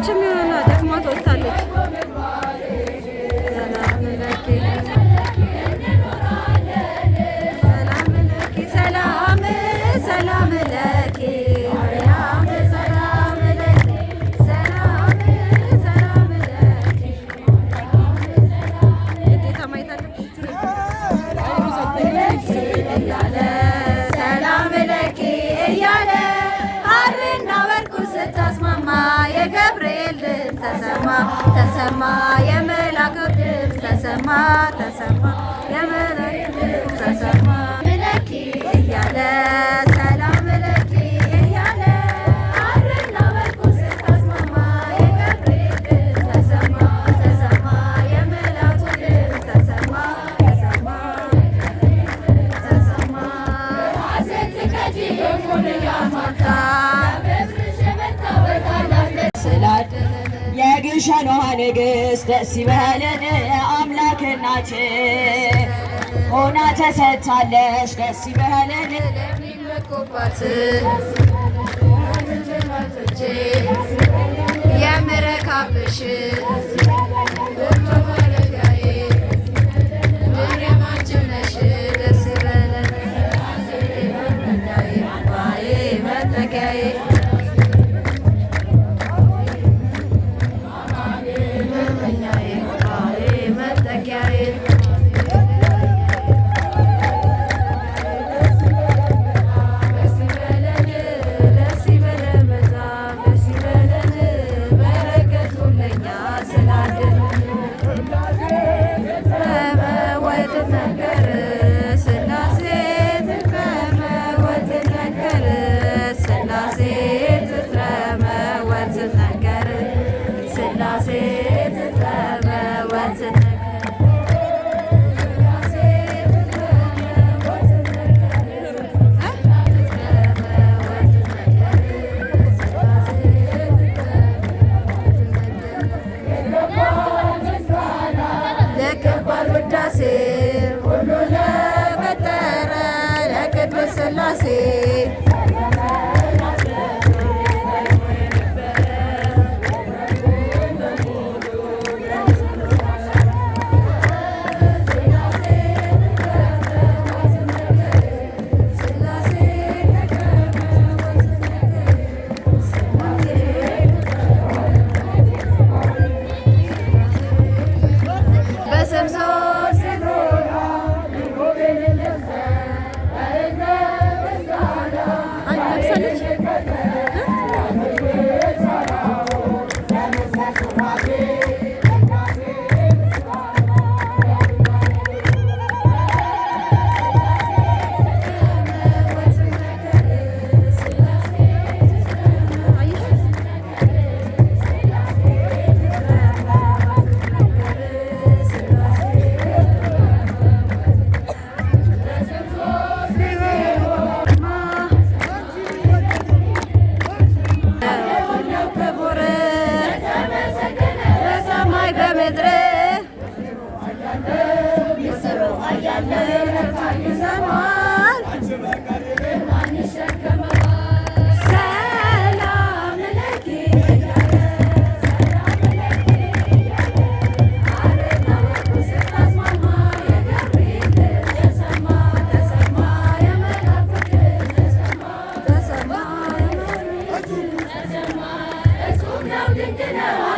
አልተኛችም ይሆናል ደክሟት ወጥታለች። ሰላም ለኪ ማርያም ሰላም ለኪ ሰላም ለኪ ግዴታ ማየት አለብሽ እያለ ሰላም ለኪ እያለ ሐርና ወርቁ ስታስማማ የገብርኤል ድምፅ ተሰማ ተሰማ የመላኩ ድምፅ ተሰማ ተሰማ የመላኩ ድምፅ ተሰማ ለኪ እያለ ሰላም ለኪ እያለ ሐርና ወርቁ ስታስማማ የገብርኤል ድምፅ ተሰማ ተሰማ የመላኩ ድምፅ ተሰማ ተሰማ ተሰማ የግሸኗ ንግሥት ደስ ይበለን አምላክ እናችን ሆና ተሰጥታለች ደስ ይበለን ለሚመኩባት የምረካብሽ ድሬማችነሽ ደስ ይበለን መጠጊያዬ ሁሉ ለፈጠረ ለቅዱስ ሥላሴ ነው